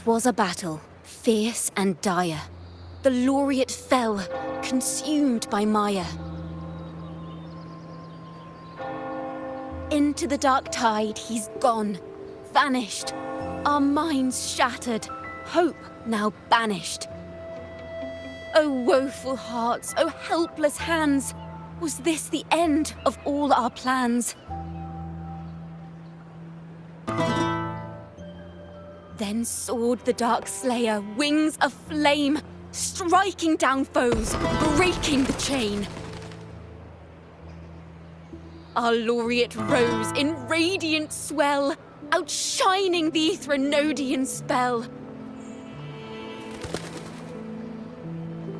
'Twas a battle, fierce and dire. The laureate fell, consumed by mire. Into the dark tide he's gone, vanished. Our minds shattered, hope now banished. O woeful hearts, O helpless hands, was this the end of all our plans? Then soared the dark slayer, wings aflame, striking down foes, breaking the chain. Our laureate rose in radiant swell, outshining the Threnodian spell.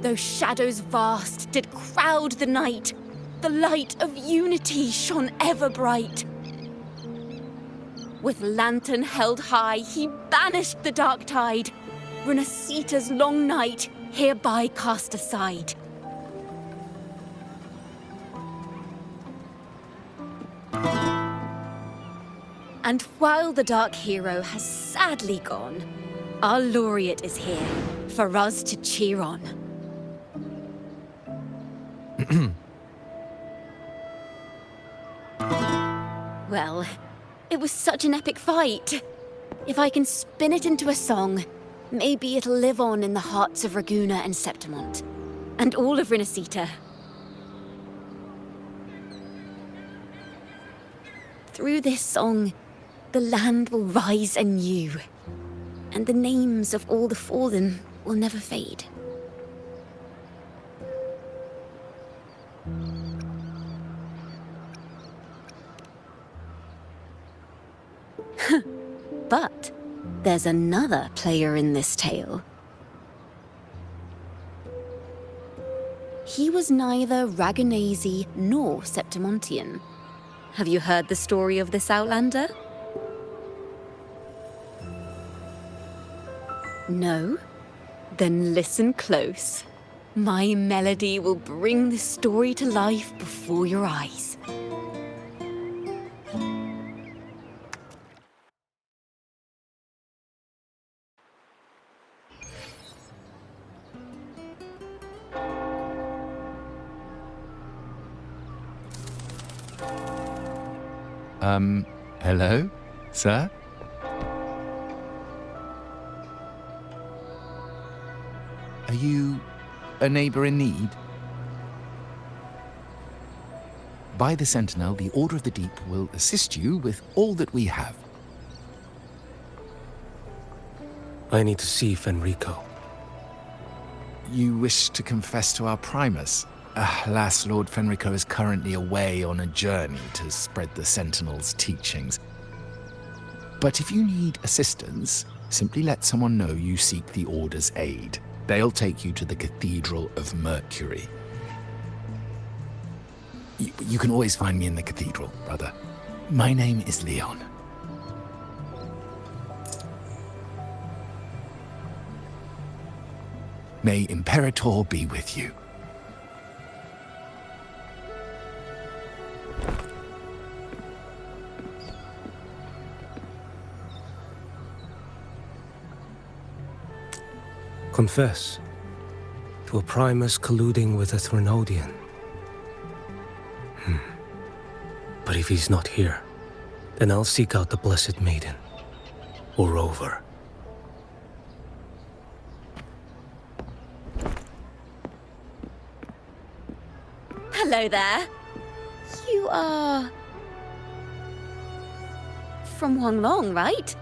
Though shadows vast did crowd the night, the light of unity shone ever bright. With lantern held high, he banished the dark tide, rinascita's long night hereby cast aside. And while the dark hero has sadly gone, our laureate is here for us to cheer on. Well, it was such an epic fight. If I can spin it into a song, maybe it'll live on in the hearts of Raguna and Septimont, and all of Rinascita. Through this song, the land will rise anew, and the names of all the fallen will never fade. But there's another player in this tale. He was neither Raganese nor Septimontian. Have you heard the story of this outlander? No? Then listen close. My melody will bring this story to life before your eyes. Hello, sir? Are you a neighbor in need? By the Sentinel, the Order of the Deep will assist you with all that we have. I need to see Fenrico. You wish to confess to our Primus? Alas, Lord Fenrico is currently away on a journey to spread the Sentinel's teachings. But if you need assistance, simply let someone know you seek the Order's aid. They'll take you to the Cathedral of Mercury. You can always find me in the Cathedral, brother. My name is Leon. May Imperator be with you. Confess to a Primus colluding with a Threnodian. But if he's not here, then I'll seek out the Blessed Maiden, or Rover. Hello there. You are... from Huanglong, right?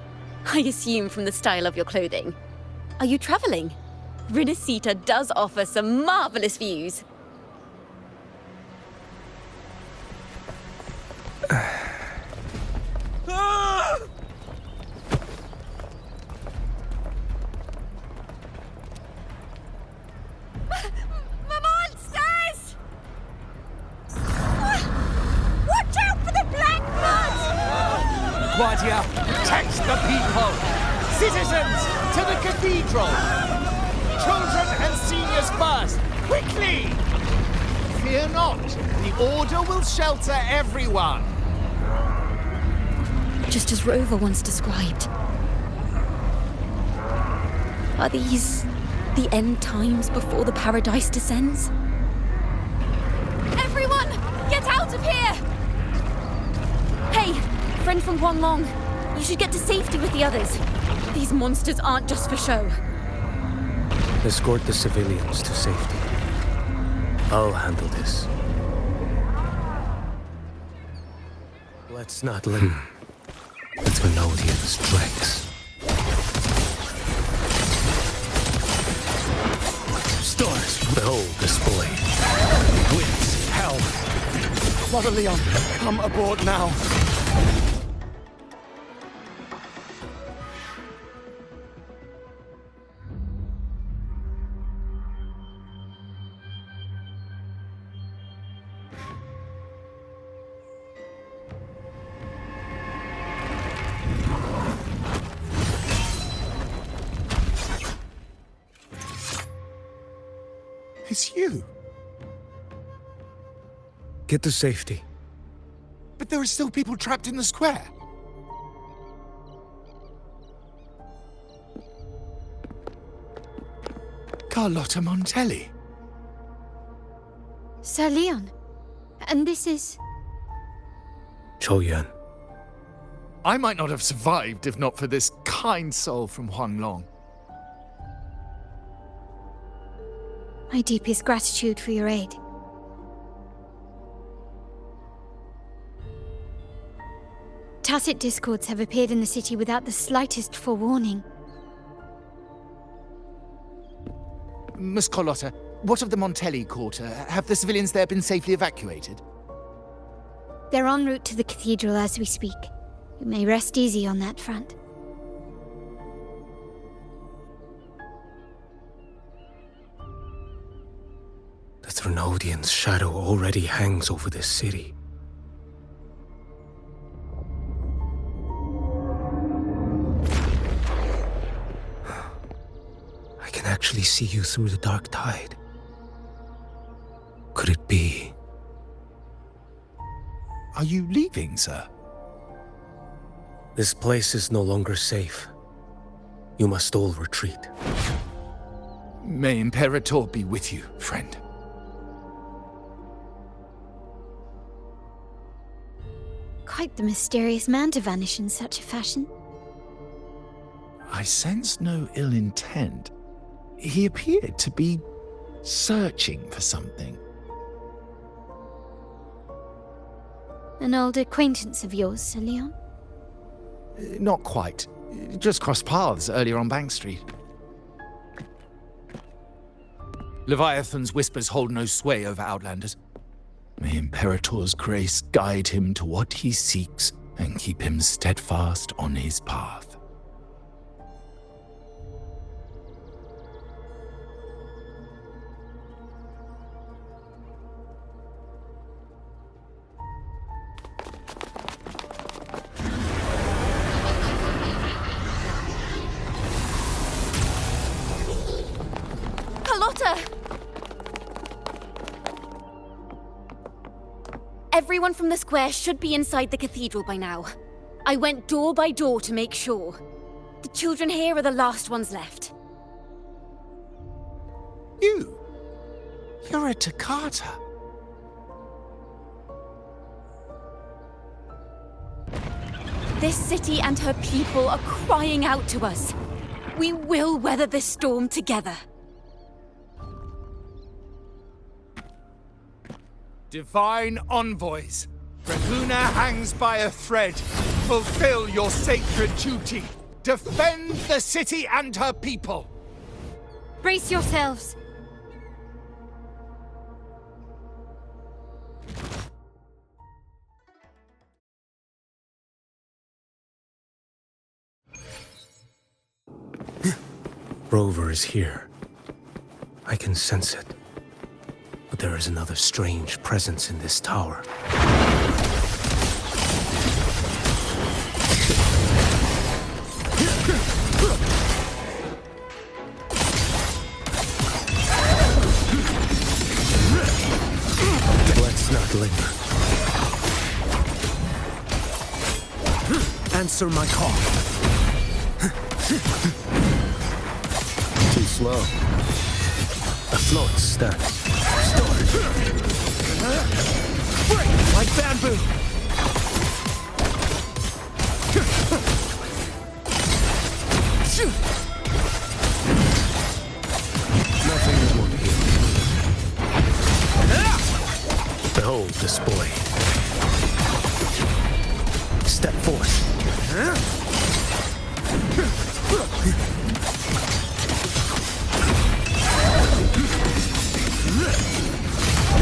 I assume from the style of your clothing. Are you traveling? Rinascita does offer some marvelous views. Monsters! Watch out for the black blood! Guardia, protect the people! Citizens, to the cathedral! Children and seniors first! Quickly! Fear not, the Order will shelter everyone! Just as Rover once described. Are these the end times before the paradise descends? Everyone, get out of here! Hey, friend from Huanglong, you should get to safety with the others. These monsters aren't just for show. Escort the civilians to safety. I'll handle this. Let's not linger. It's Venodian's dregs. Stars, behold display. Winds, hell. Mother Leon, come aboard now. It's you. Get to safety. But there are still people trapped in the square. Carlotta Montelli. Sir Leon. And this is... Choyan. I might not have survived if not for this kind soul from Huanglong. My deepest gratitude for your aid. Tacit discords have appeared in the city without the slightest forewarning. Miss Carlotta, what of the Montelli quarter? Have the civilians there been safely evacuated? They're en route to the cathedral as we speak. You may rest easy on that front. The Thrunodian's shadow already hangs over this city. I can actually see you through the dark tide. Could it be? Are you leaving, sir? This place is no longer safe. You must all retreat. May Imperator be with you, friend. Quite the mysterious man to vanish in such a fashion. I sense no ill intent. He appeared to be searching for something. An old acquaintance of yours, Sir Leon? Not quite. Just crossed paths earlier on Bank Street. Leviathan's whispers hold no sway over Outlanders. May Imperator's grace guide him to what he seeks and keep him steadfast on his path. Carlotta! Everyone from the square should be inside the cathedral by now. I went door by door to make sure. The children here are the last ones left. You're a Toccata. This city and her people are crying out to us. We will weather this storm together. Divine envoys, Rahuna hangs by a thread. Fulfill your sacred duty. Defend the city and her people. Brace yourselves! Rover is here. I can sense it. But there is another strange presence in this tower. Let's not linger. Answer my call. Too slow. The float stands. Break like bamboo! Nothing that won't heal. Behold this boy. Step forth.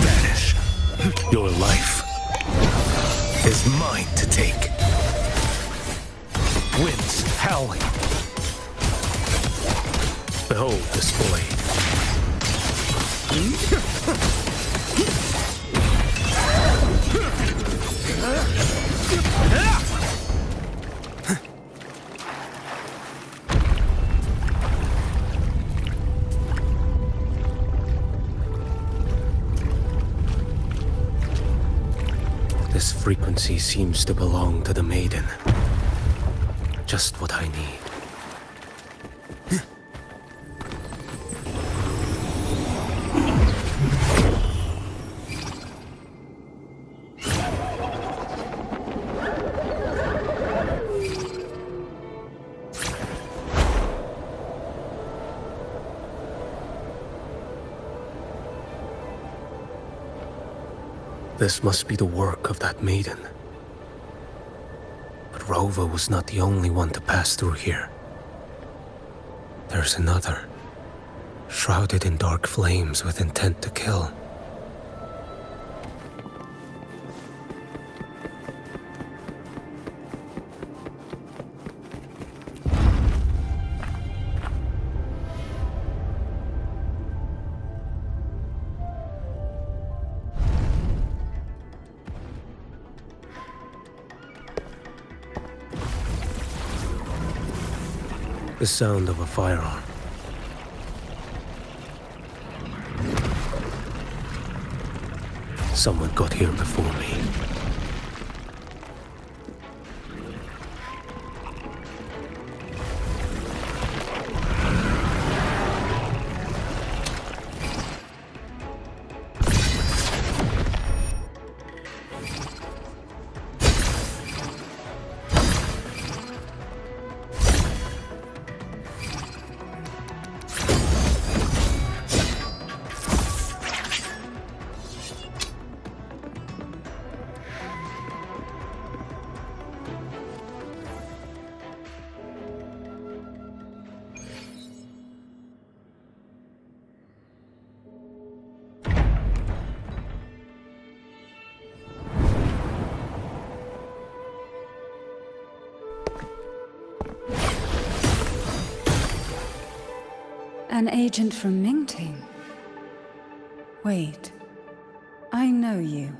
Vanish. Your life is mine to take. Winds howling. Behold this boy. This frequency seems to belong to the maiden. Just what I need. This must be the work of that maiden. But Rova was not the only one to pass through here. There's another, shrouded in dark flames with intent to kill. The sound of a firearm. Someone got here before me. An agent from Mingting? Wait, I know you.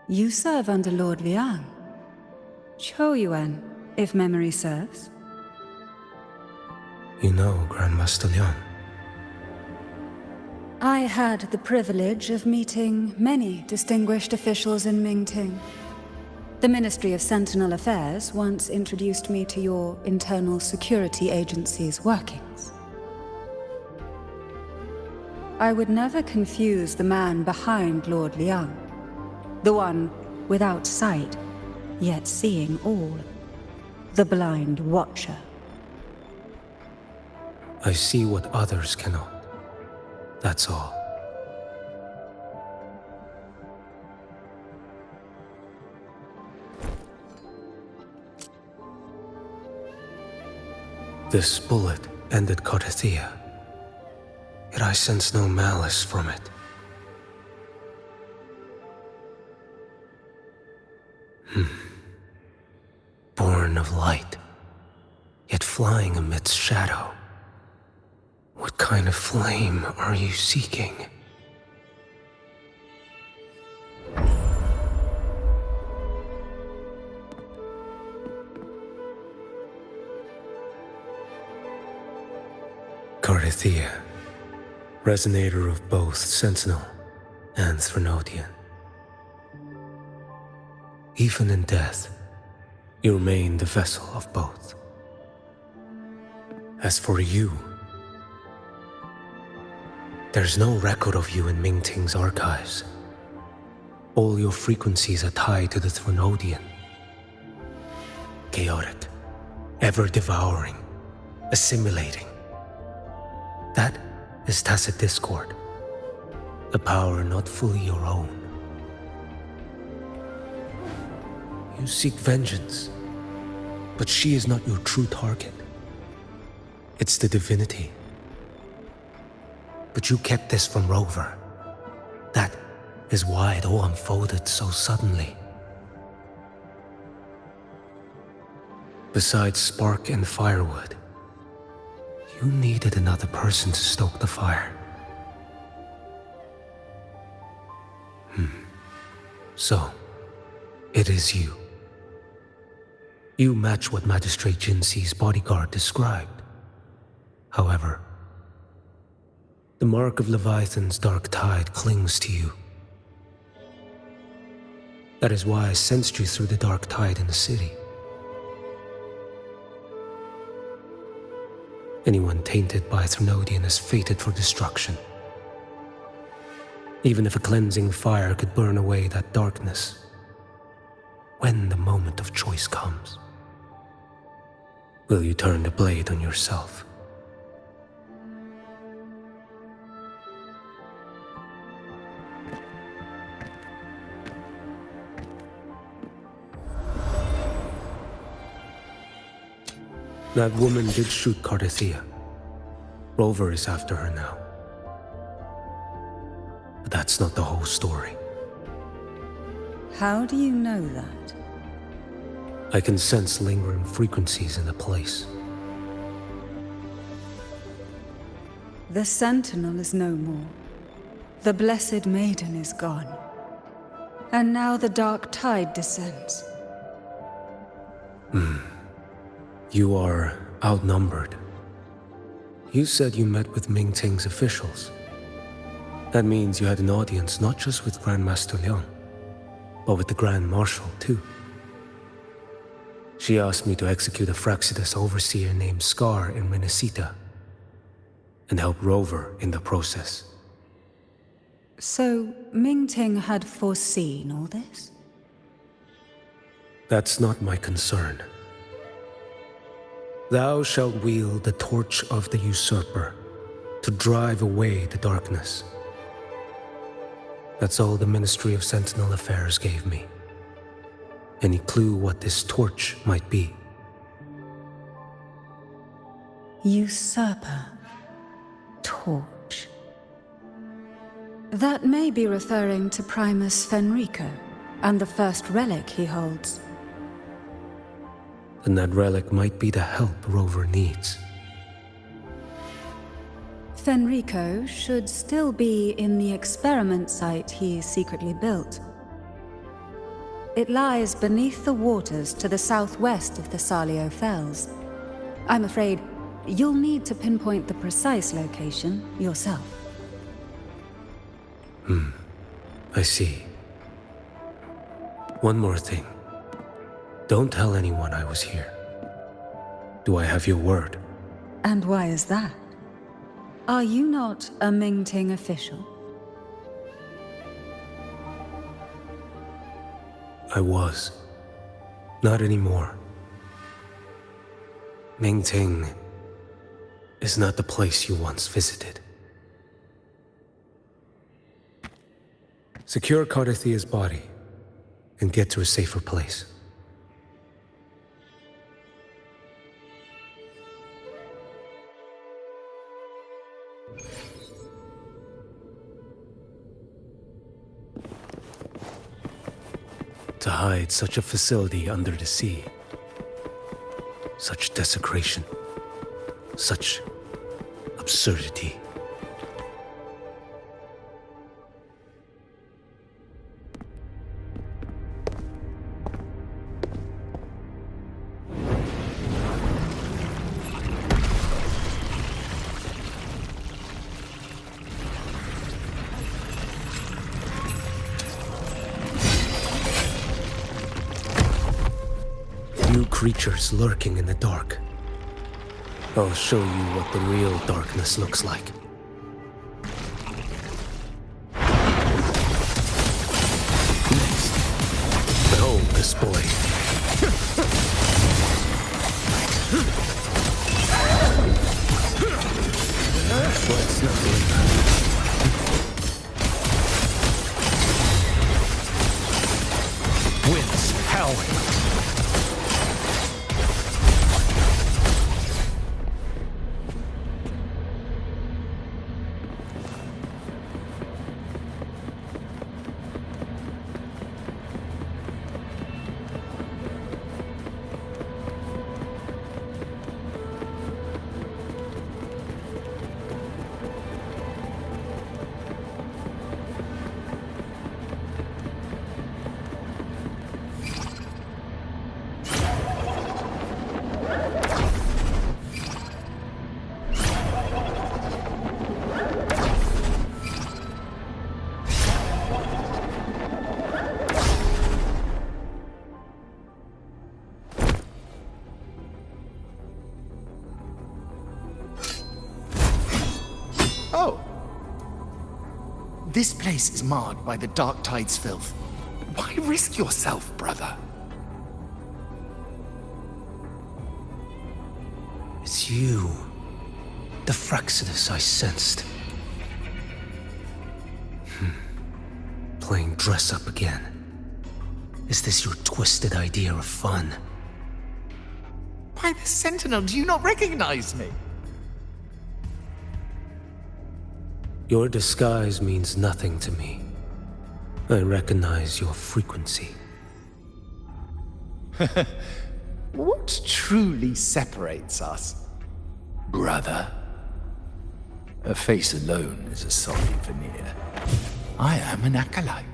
You serve under Lord Liang. Choyuan, if memory serves. You know Grandmaster Liang. I had the privilege of meeting many distinguished officials in Mingting. The Ministry of Sentinel Affairs once introduced me to your internal security agency's workings. I would never confuse the man behind Lord Liang, the one without sight, yet seeing all, the blind watcher. I see what others cannot. That's all. This bullet ended Carthia, yet I sense no malice from it. Born of light, yet flying amidst shadow. What kind of flame are you seeking? Carthia, resonator of both Sentinel and Threnodian. Even in death, you remain the vessel of both. As for you, there's no record of you in Mingting's archives. All your frequencies are tied to the Thronodian. Chaotic, ever-devouring, assimilating. That is tacit discord, a power not fully your own. You seek vengeance, but she is not your true target. It's the divinity. But you kept this from Rover. That is why it all unfolded so suddenly. Besides spark and firewood, you needed another person to stoke the fire. So, it is you. You match what Magistrate Jinxi's bodyguard described. However, the mark of Leviathan's dark tide clings to you. That is why I sensed you through the dark tide in the city. Anyone tainted by Thronodian is fated for destruction. Even if a cleansing fire could burn away that darkness, when the moment of choice comes, will you turn the blade on yourself? That woman did shoot Cardathia. Rover is after her now. But that's not the whole story. How do you know that? I can sense lingering frequencies in the place. The Sentinel is no more. The Blessed Maiden is gone. And now the dark tide descends. You are outnumbered. You said you met with Mingting's officials. That means you had an audience not just with Grandmaster Liang, but with the Grand Marshal too. She asked me to execute a Fraxidus overseer named Scar in rinascita, and help Rover in the process. So, Mingting had foreseen all this? That's not my concern. Thou shalt wield the torch of the usurper to drive away the darkness. That's all the Ministry of Sentinel Affairs gave me. Any clue what this torch might be? Usurper. Torch. That may be referring to Primus Fenrico and the first relic he holds. Then that relic might be the help Rover needs. Fenrico should still be in the experiment site he secretly built. It lies beneath the waters to the southwest of the Salio Fells. I'm afraid you'll need to pinpoint the precise location yourself. I see. One more thing. Don't tell anyone I was here. Do I have your word? And why is that? Are you not a Mingting official? I was. Not anymore. Mingting is not the place you once visited. Secure Cardathia's body and get to a safer place. To hide such a facility under the sea. Such desecration. Such absurdity. Creatures lurking in the dark. I'll show you what the real darkness looks like. Next, behold this boy. Let's not linger. Winds, howling. Oh. This place is marred by the Dark Tide's filth. Why risk yourself, brother? It's you. The Fraxidus I sensed. Playing dress up again. Is this your twisted idea of fun? Why, the Sentinel, do you not recognize me? Your disguise means nothing to me. I recognize your frequency. What truly separates us? Brother, a face alone is a solid veneer. I am an acolyte.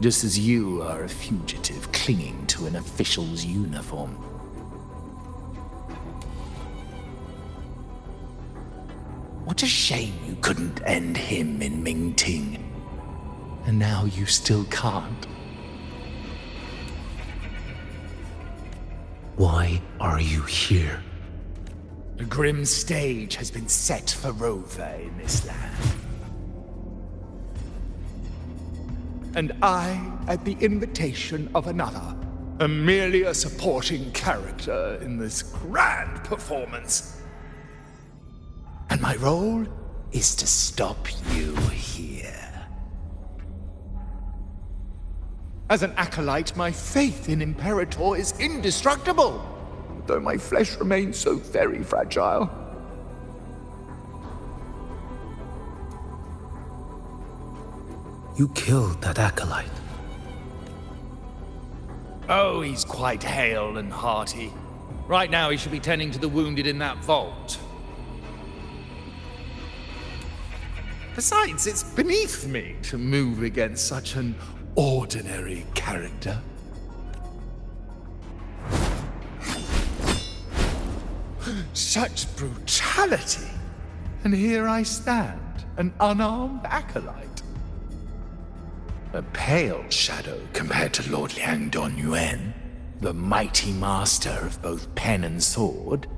Just as you are a fugitive clinging to an official's uniform. What a shame you couldn't end him in Mingting. And now you still can't. Why are you here? A grim stage has been set for Rover in this land. And I, at the invitation of another, am merely a supporting character in this grand performance. And my role is to stop you here. As an acolyte, my faith in Imperator is indestructible, though my flesh remains so very fragile. You killed that acolyte. Oh, he's quite hale and hearty. Right now he should be tending to the wounded in that vault. Besides, it's beneath me to move against such an ordinary character. Such brutality! And here I stand, an unarmed acolyte. A pale shadow compared to Lord Liang Don Yuan, the mighty master of both pen and sword.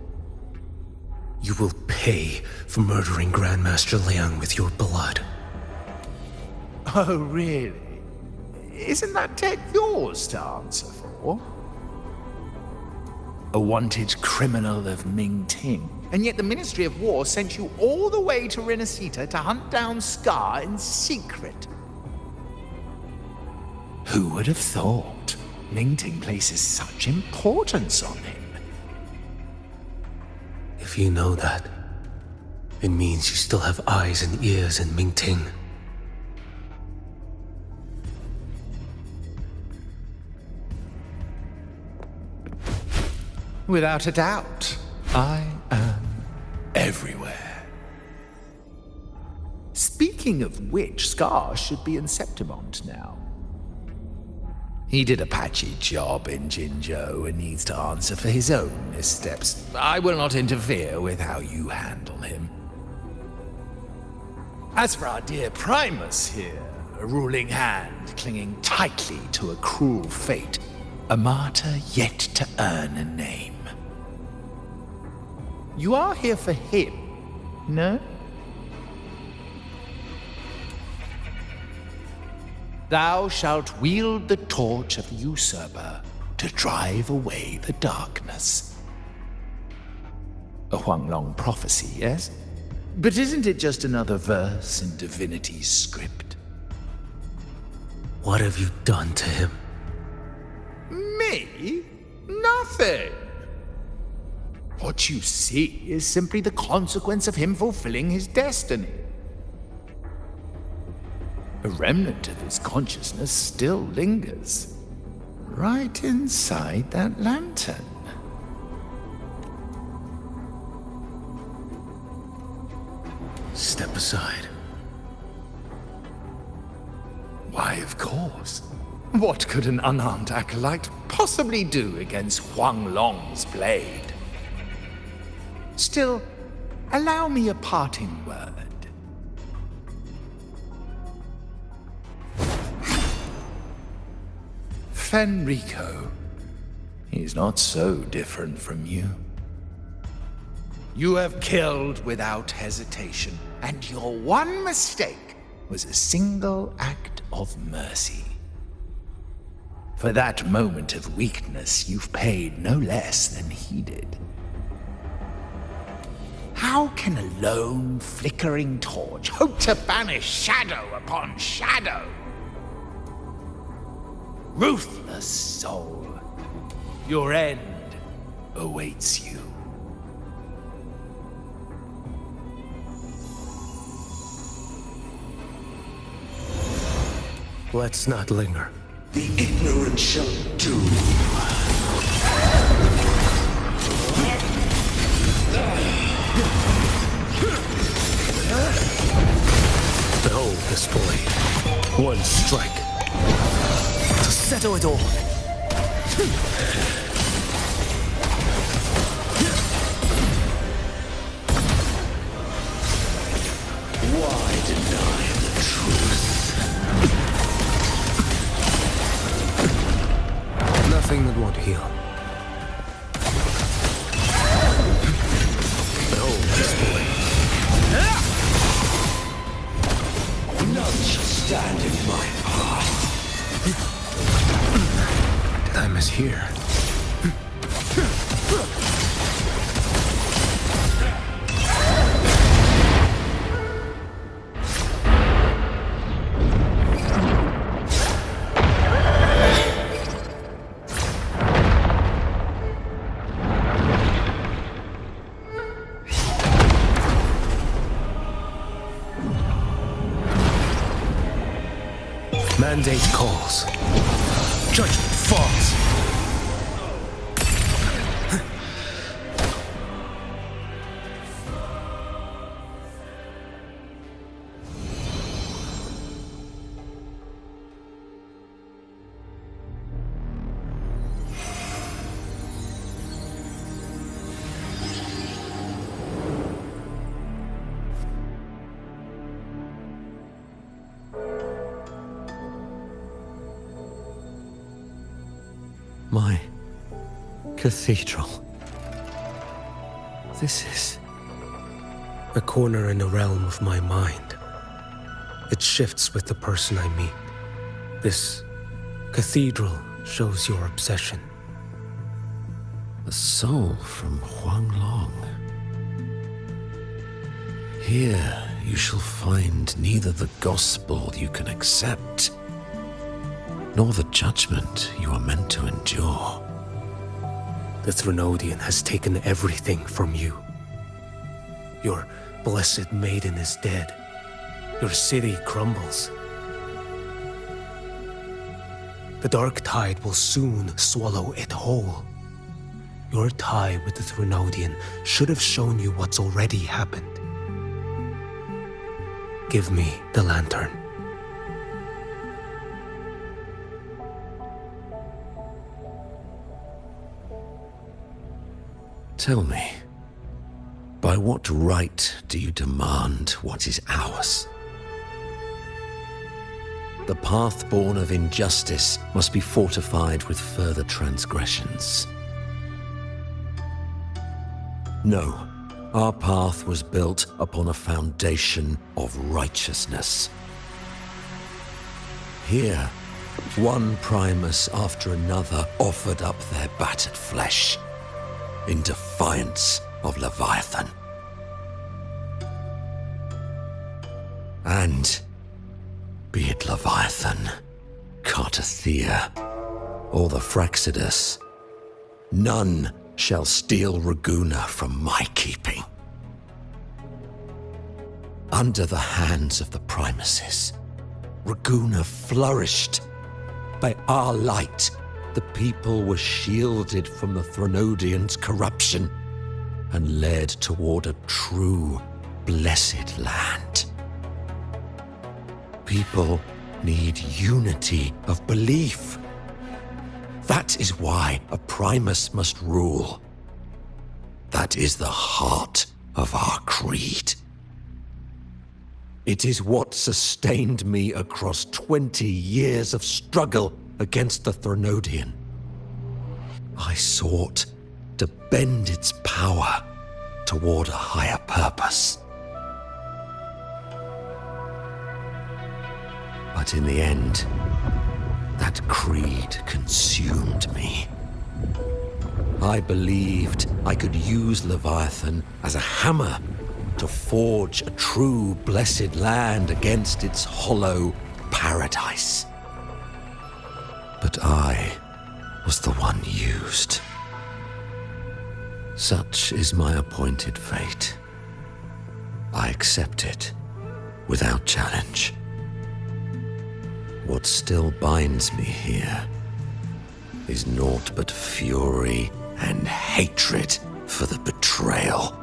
You will pay for murdering Grandmaster Liang with your blood. Oh, really? Isn't that tech yours to answer for? A wanted criminal of Mingting. And yet the Ministry of War sent you all the way to rinascita to hunt down Scar in secret. Who would have thought? Mingting places such importance on him. If you know that, it means you still have eyes and ears in Mingting. Without a doubt, I am everywhere. Speaking of which, Scar should be in Septimont now. He did a patchy job in Jinzhou and needs to answer for his own missteps. I will not interfere with how you handle him. As for our dear Primus here, a ruling hand clinging tightly to a cruel fate, a martyr yet to earn a name. You are here for him, no? Thou shalt wield the torch of the usurper to drive away the darkness. A Huanglong prophecy, yes? But isn't it just another verse in divinity's script? What have you done to him? Me? Nothing. What you see is simply the consequence of him fulfilling his destiny. A remnant of his consciousness still lingers, right inside that lantern. Step aside. Why, of course. What could an unarmed acolyte possibly do against Huanglong's blade? Still, allow me a parting word. Fenrico, he's not so different from you. You have killed without hesitation, and your one mistake was a single act of mercy. For that moment of weakness, you've paid no less than he did. How can a lone, flickering torch hope to banish shadow upon shadow? Ruthless soul, your end awaits you. Let's not linger. The ignorant shall do. Behold this blade. One strike to settle it all. Why deny the truth? Nothing that won't heal. Behold this blade. None shall stand in my path. Did I mishear? Mandate calls. Judgment falls. My cathedral. This is... A corner in the realm of my mind. It shifts with the person I meet. This cathedral shows your obsession. a soul from Huanglong. Here you shall find neither the gospel you can accept, nor the judgment you are meant to endure. The Threnodian has taken everything from you. Your blessed maiden is dead. Your city crumbles. The dark tide will soon swallow it whole. Your tie with the Threnodian should have shown you what's already happened. Give me the lantern. Tell me, by what right do you demand what is ours? The path born of injustice must be fortified with further transgressions. No, Our path was built upon a foundation of righteousness. Here, one Primus after another offered up their battered flesh in defiance of Leviathan. And be it Leviathan, Cartathea, or the Fraxidus, none shall steal Raguna from my keeping. Under the hands of the Primuses, Raguna flourished. By our light, the people were shielded from the Threnodians' corruption and led toward a true, blessed land. People need unity of belief. That is why a Primus must rule. That is the heart of our creed. It is what sustained me across 20 years of struggle against the Threnodian. I sought to bend its power toward a higher purpose. But in the end, that creed consumed me. I believed I could use Leviathan as a hammer to forge a true blessed land against its hollow paradise. But I was the one used. Such is my appointed fate. I accept it without challenge. What still binds me here is naught but fury and hatred for the betrayal.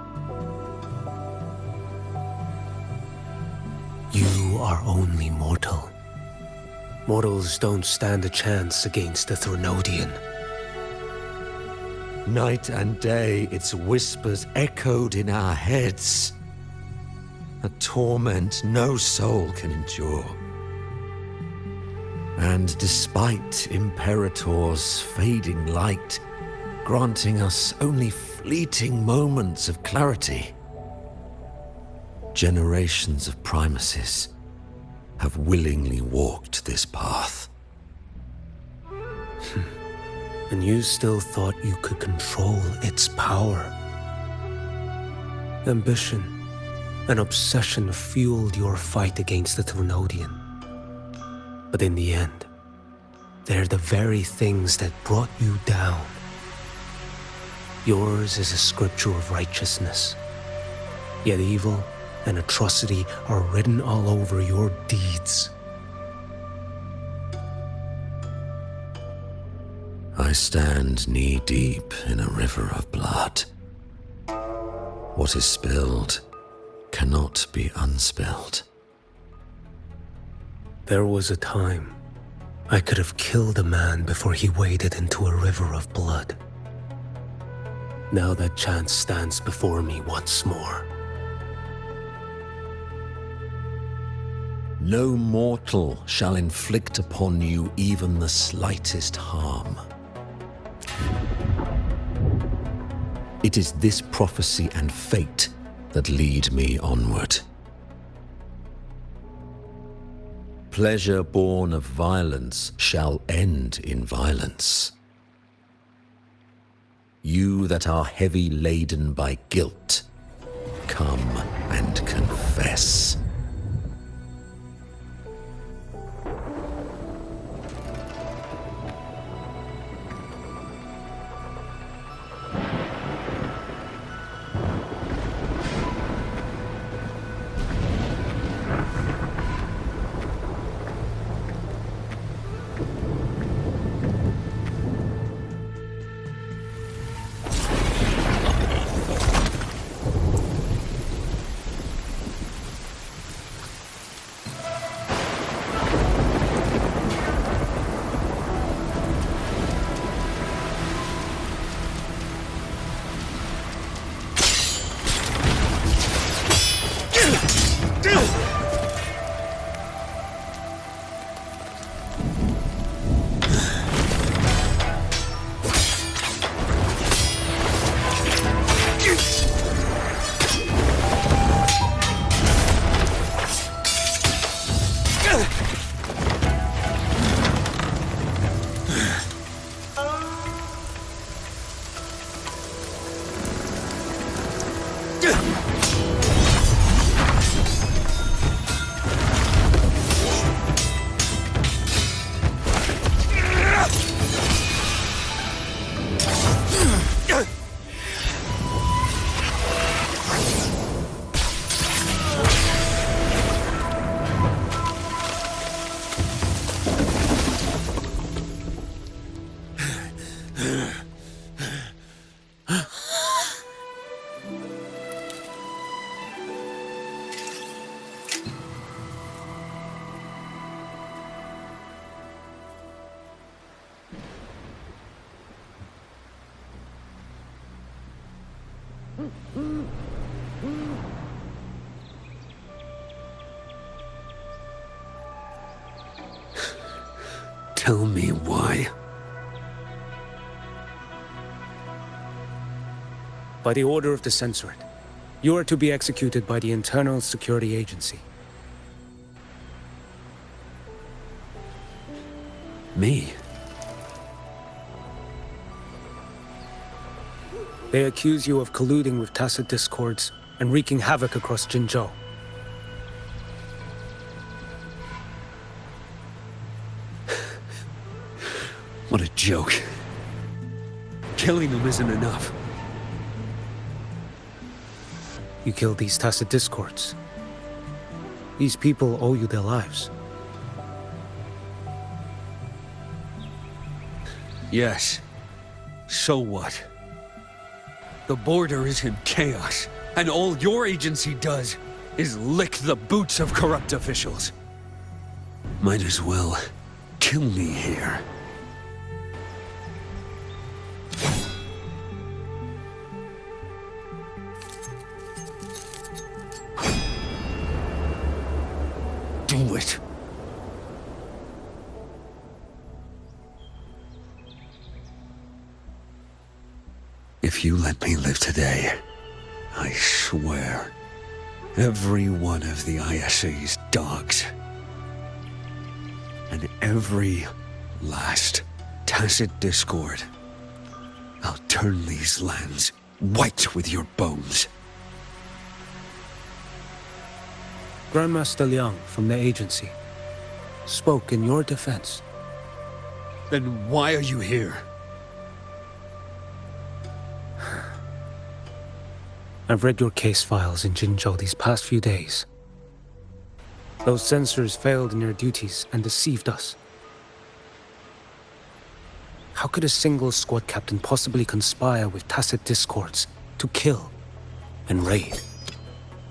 You are only mortal. Mortals don't stand a chance against the Threnodian. Night and day, its whispers echoed in our heads. A torment no soul can endure. And despite Imperator's fading light, granting us only fleeting moments of clarity, generations of Primuses have willingly walked this path. And you still thought you could control its power. Ambition and obsession fueled your fight against the Threnodian. But in the end, they're the very things that brought you down. Yours is a scripture of righteousness, yet evil and atrocity are written all over your deeds. I stand knee-deep in a river of blood. What is spilled cannot be unspilled. There was a time I could have killed a man before he waded into a river of blood. Now that chance stands before me once more. No mortal shall inflict upon you even the slightest harm. It is this prophecy and fate that lead me onward. Pleasure born of violence shall end in violence. You that are heavy laden by guilt, come and confess. Tell me why. By the order of the Censorate, you are to be executed by the Internal Security Agency. Me? They accuse you of colluding with tacit discords and wreaking havoc across Jinzhou. What a joke. Killing them isn't enough. You killed these tacit discords. These people owe you their lives. Yes. So what? The border is in chaos, and all your agency does is lick the boots of corrupt officials. Might as well kill me here. Do it. If you let me live today, I swear, every one of the ISA's dogs, and every last tacit discord, I'll turn these lands white with your bones. Grandmaster Liang from the agency spoke in your defense. Then why are you here? I've read your case files in Jinzhou these past few days. Those censors failed in their duties and deceived us. How could a single squad captain possibly conspire with tacit discords to kill and raid?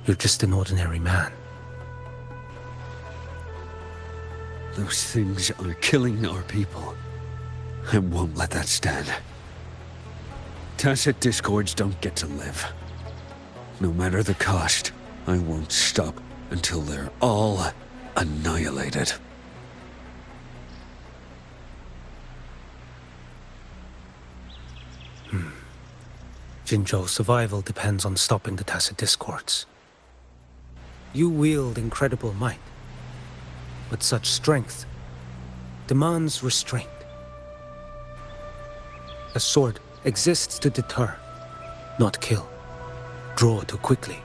You're just an ordinary man. Those things are killing our people. I won't let that stand. Tacit discords don't get to live. No matter the cost, I won't stop until they're all annihilated. Jinzhou's survival depends on stopping the tacit discords. You wield incredible might, but such strength demands restraint. A sword exists to deter, not kill. Draw too quickly,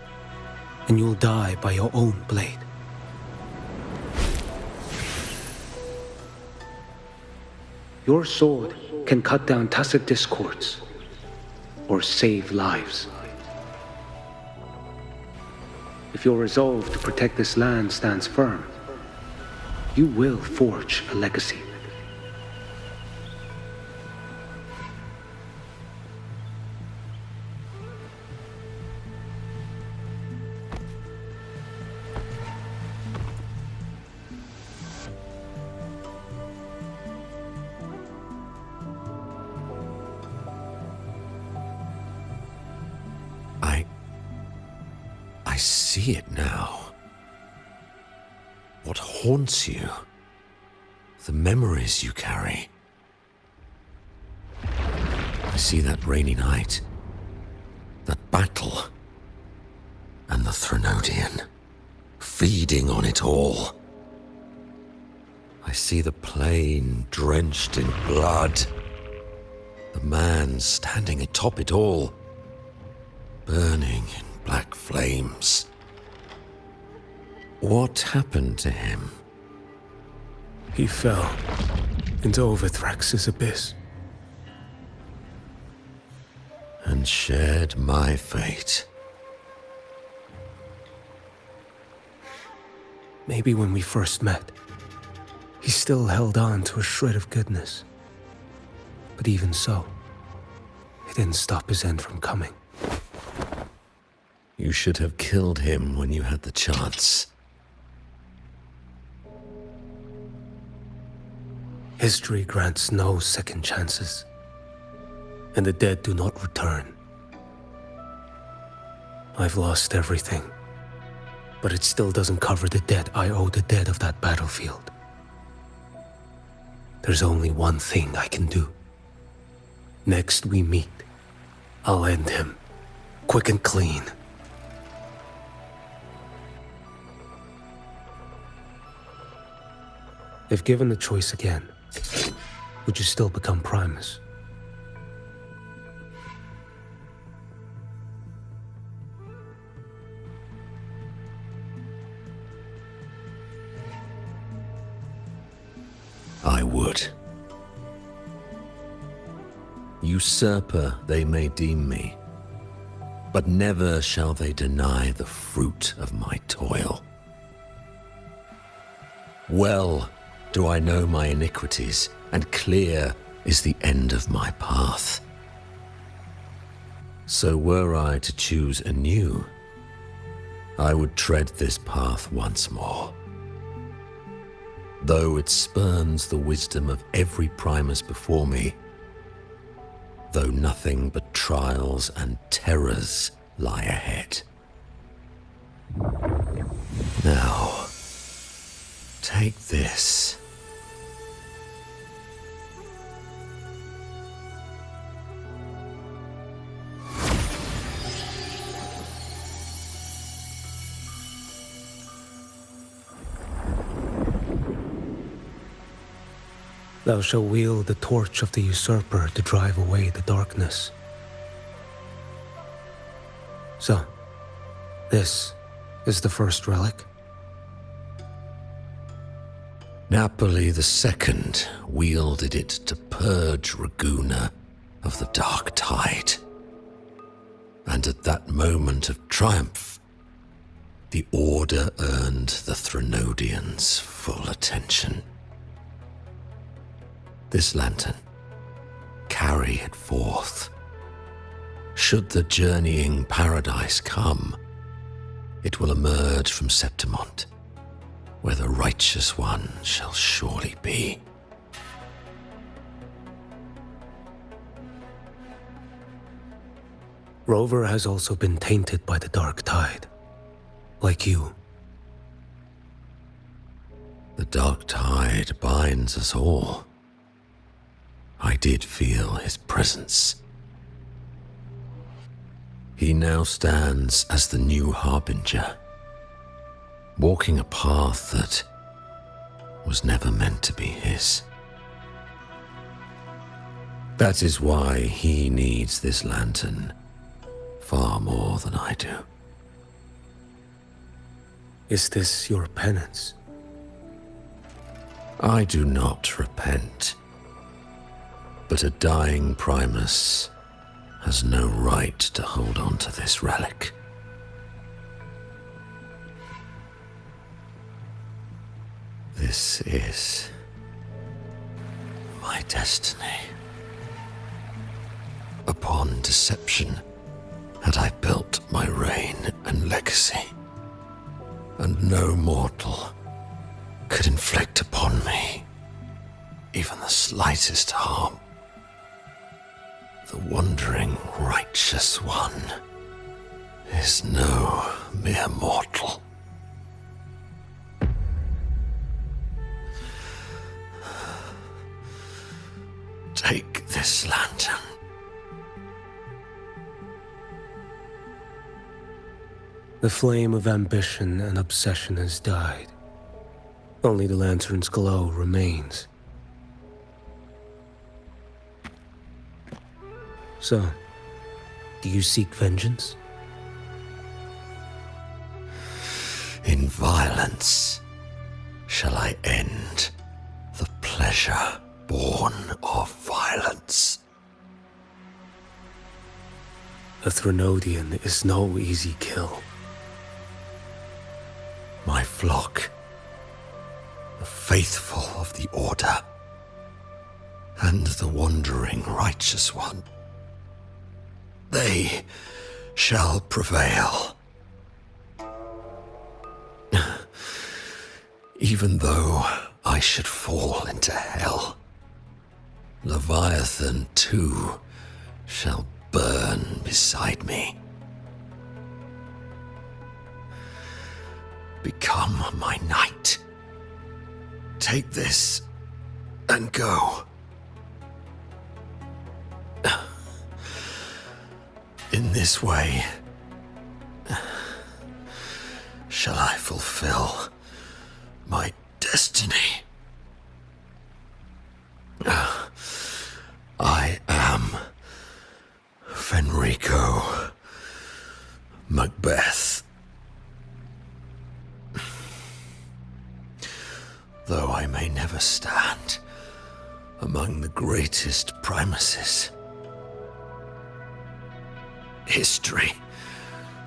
and you'll die by your own blade. Your sword can cut down tacit discords, or save lives. If your resolve to protect this land stands firm, you will forge a legacy. I see it now. What haunts you? The memories you carry. I see that rainy night, that battle, and the Threnodian, feeding on it all. I see the plain drenched in blood, the man standing atop it all, burning in black flames. What happened to him? He fell into Overthrax's abyss. And shared my fate. Maybe when we first met, he still held on to a shred of goodness. But even so, it didn't stop his end from coming. You should have killed him when you had the chance. History grants no second chances, and the dead do not return. I've lost everything, but it still doesn't cover the debt I owe the dead of that battlefield. There's only one thing I can do. Next we meet, I'll end him, quick and clean. If given the choice again, would you still become Primus? I would. Usurper they may deem me, but never shall they deny the fruit of my toil. Well do I know my iniquities, and clear is the end of my path. So were I to choose anew, I would tread this path once more. Though it spurns the wisdom of every Primus before me, though nothing but trials and terrors lie ahead. Now, take this. Thou shalt wield the torch of the usurper to drive away the darkness. So, this is the first relic? Napoli II wielded it to purge Raguna of the dark tide. And at that moment of triumph, the Order earned the Threnodians full attention. This lantern, carry it forth. Should the journeying paradise come, it will emerge from Septimont, where the righteous one shall surely be. Rover has also been tainted by the dark tide, like you. The dark tide binds us all. I did feel his presence. He now stands as the new harbinger, walking a path that was never meant to be his. That is why he needs this lantern far more than I do. Is this your penance? I do not repent. But a dying Primus has no right to hold on to this relic. This is my destiny. Upon deception had I built my reign and legacy, and no mortal could inflict upon me even the slightest harm. The wandering righteous one is no mere mortal. Take this lantern. The flame of ambition and obsession has died. Only the lantern's glow remains. So, do you seek vengeance? In violence shall I end the pleasure born of violence. A Threnodian is no easy kill. My flock, the faithful of the Order, and the wandering righteous one, they shall prevail. Even though I should fall into hell, Leviathan too shall burn beside me. Become my knight. Take this and go. In this way, shall I fulfill my destiny. I am Fenrico Macbeth. Though I may never stand among the greatest primuses, history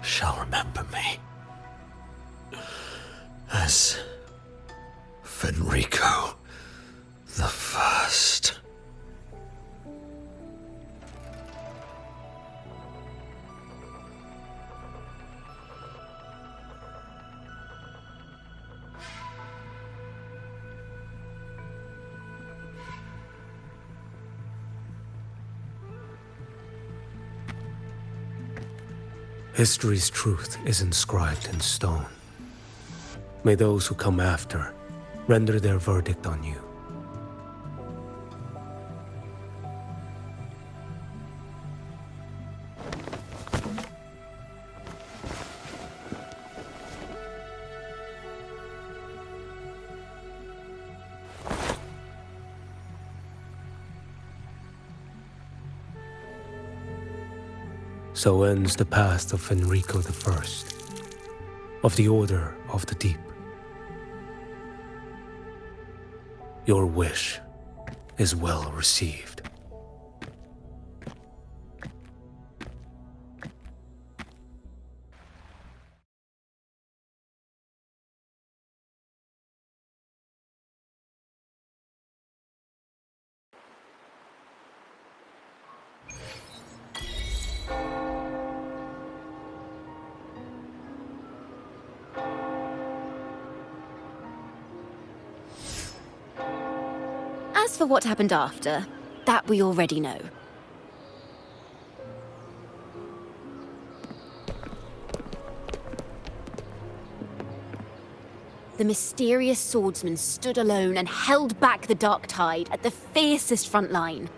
shall remember me as Fenrico the First. History's truth is inscribed in stone. May those who come after render their verdict on you. So ends the past of Fenrico the First, of the Order of the Deep. Your wish is well received. As for what happened after, that we already know. The mysterious swordsman stood alone and held back the dark tide at the fiercest front line.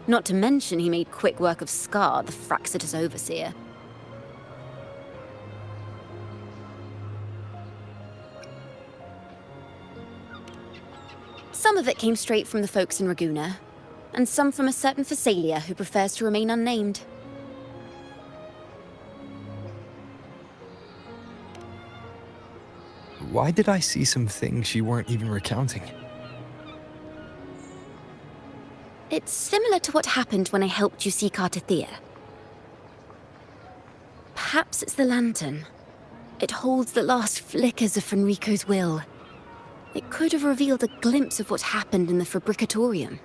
Not to mention he made quick work of Scar, the Fraxitous overseer. Some of it came straight from the folks in Raguna, and some from a certain Phasalia who prefers to remain unnamed. Why did I see some things you weren't even recounting? It's similar to what happened when I helped you seek Artathea. Perhaps it's the lantern. It holds the last flickers of Fenrico's will. It could have revealed a glimpse of what happened in the Fabricatorium.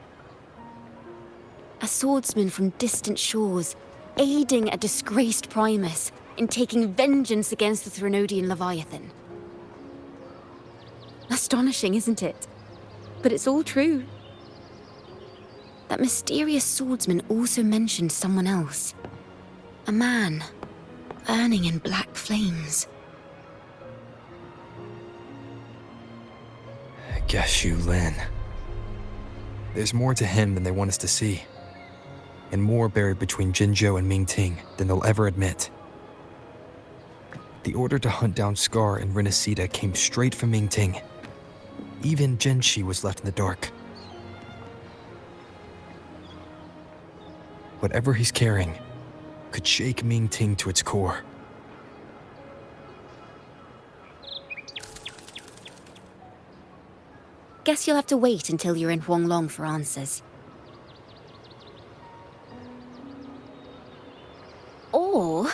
A swordsman from distant shores, aiding a disgraced Primus in taking vengeance against the Threnodian Leviathan. Astonishing, isn't it? But it's all true. That mysterious swordsman also mentioned someone else. A man, burning in black flames. Guess you, Lin. There's more to him than they want us to see. And more buried between Jinzhou and Mingting than they'll ever admit. The order to hunt down Scar and rinascita came straight from Mingting. Even Genshi was left in the dark. Whatever he's carrying could shake Mingting to its core. Guess you'll have to wait until you're in Huanglong for answers. Or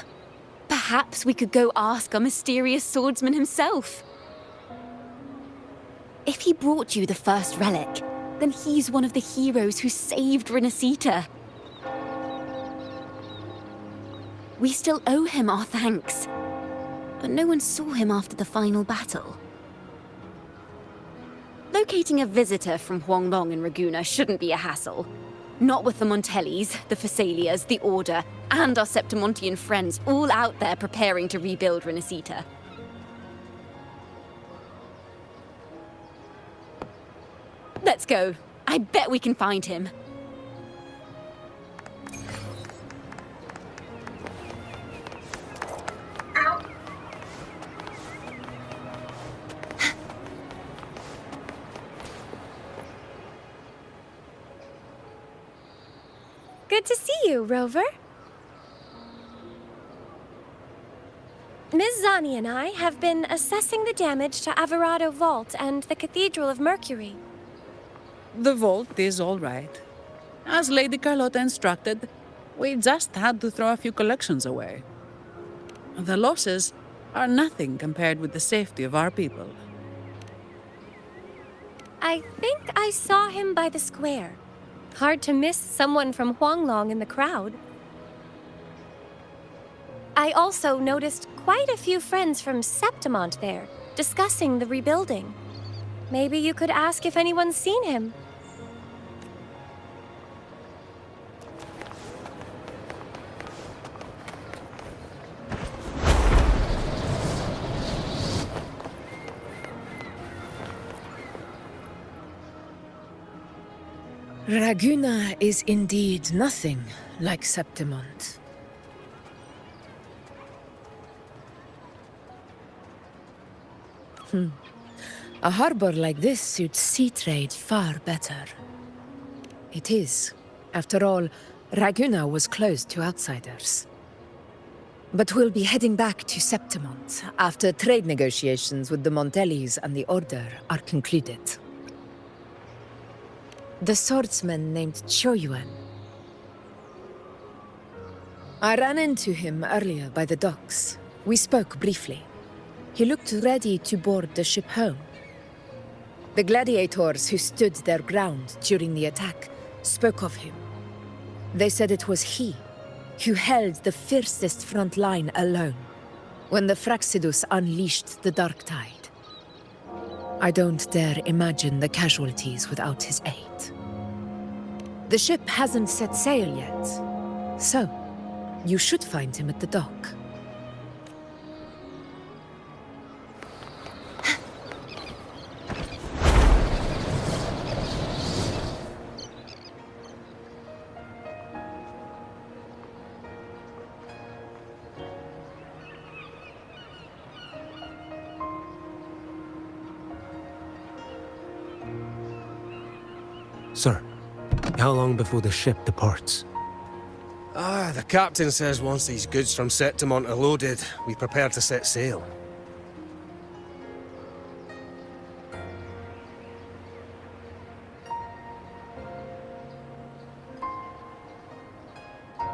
perhaps we could go ask our mysterious swordsman himself. If he brought you the first relic, then he's one of the heroes who saved Rinascita. We still owe him our thanks, but no one saw him after the final battle. Locating a visitor from Huanglong and Raguna shouldn't be a hassle. Not with the Montellis, the Phasalias, the Order, and our Septimontian friends all out there preparing to rebuild Rinascita. Let's go. I bet we can find him. Good to see you, Rover. Ms. Zani and I have been assessing the damage to Averado Vault and the Cathedral of Mercury. The vault is all right. As Lady Carlotta instructed, we just had to throw a few collections away. The losses are nothing compared with the safety of our people. I think I saw him by the square. Hard to miss someone from Huanglong in the crowd. I also noticed quite a few friends from Septimont there, discussing the rebuilding. Maybe you could ask if anyone's seen him. Raguna is indeed nothing like Septimont. A harbor like this suits sea trade far better. It is. After all, Raguna was closed to outsiders. But we'll be heading back to Septimont after trade negotiations with the Montellis and the Order are concluded. The swordsman named Choyuan. I ran into him earlier by the docks. We spoke briefly. He looked ready to board the ship home. The gladiators who stood their ground during the attack spoke of him. They said it was he who held the fiercest front line alone when the Fraxidus unleashed the Dark Tide. I don't dare imagine the casualties without his aid. The ship hasn't set sail yet, so you should find him at the dock. Sir, how long before the ship departs? The captain says once these goods from Septimont are loaded, we prepare to set sail.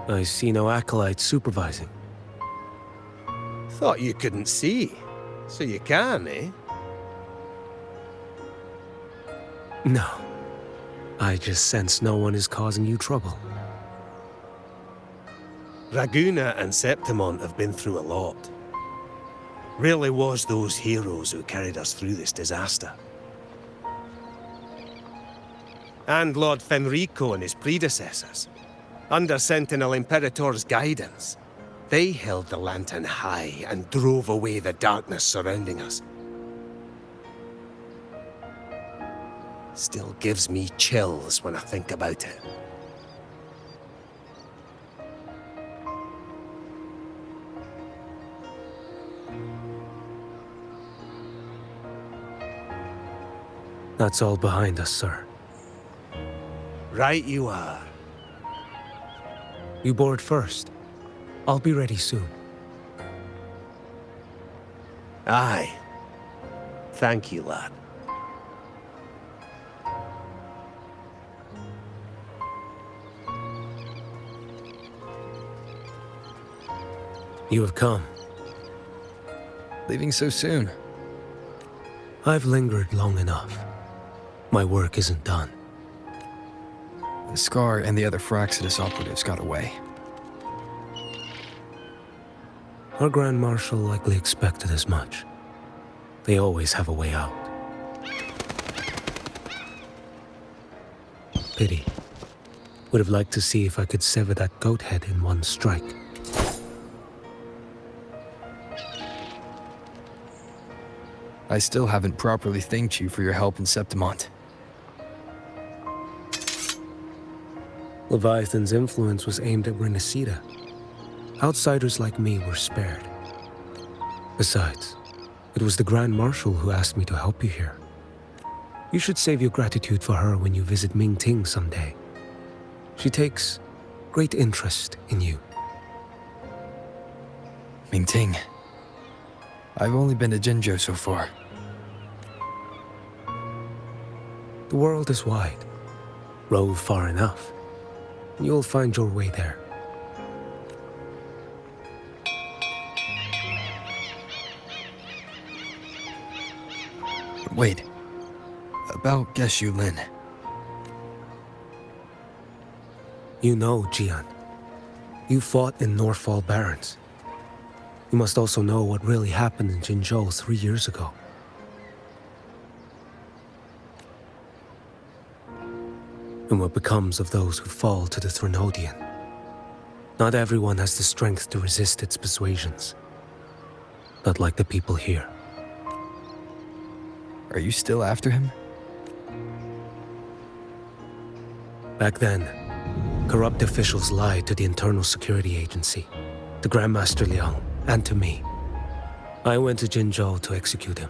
I see no acolytes supervising. Thought you couldn't see. So you can, eh? No. I just sense no one is causing you trouble. Raguna and Septimont have been through a lot. Really was those heroes who carried us through this disaster. And Lord Fenrico and his predecessors. Under Sentinel Imperator's guidance, they held the lantern high and drove away the darkness surrounding us. Still gives me chills when I think about it. That's all behind us, sir. Right you are. You board first. I'll be ready soon. Aye. Thank you, lad. You have come. Leaving so soon? I've lingered long enough. My work isn't done. The Scar and the other Fraxidus operatives got away. Our Grand Marshal likely expected as much. They always have a way out. Pity. Would have liked to see if I could sever that goat head in one strike. I still haven't properly thanked you for your help in Septimont. Leviathan's influence was aimed at rinascita. Outsiders like me were spared. Besides, it was the Grand Marshal who asked me to help you here. You should save your gratitude for her when you visit Mingting someday. She takes great interest in you. Mingting. I've only been to Jinzhou so far. The world is wide. Rove far enough, and you'll find your way there. Wait. About Geshu Lin. You know, Jian. You fought in Northfall Barrens. You must also know what really happened in Jinzhou 3 years ago. And what becomes of those who fall to the Threnodian. Not everyone has the strength to resist its persuasions. Not like the people here. Are you still after him? Back then, corrupt officials lied to the Internal Security Agency, to Grandmaster Liang, and to me. I went to Jinzhou to execute him.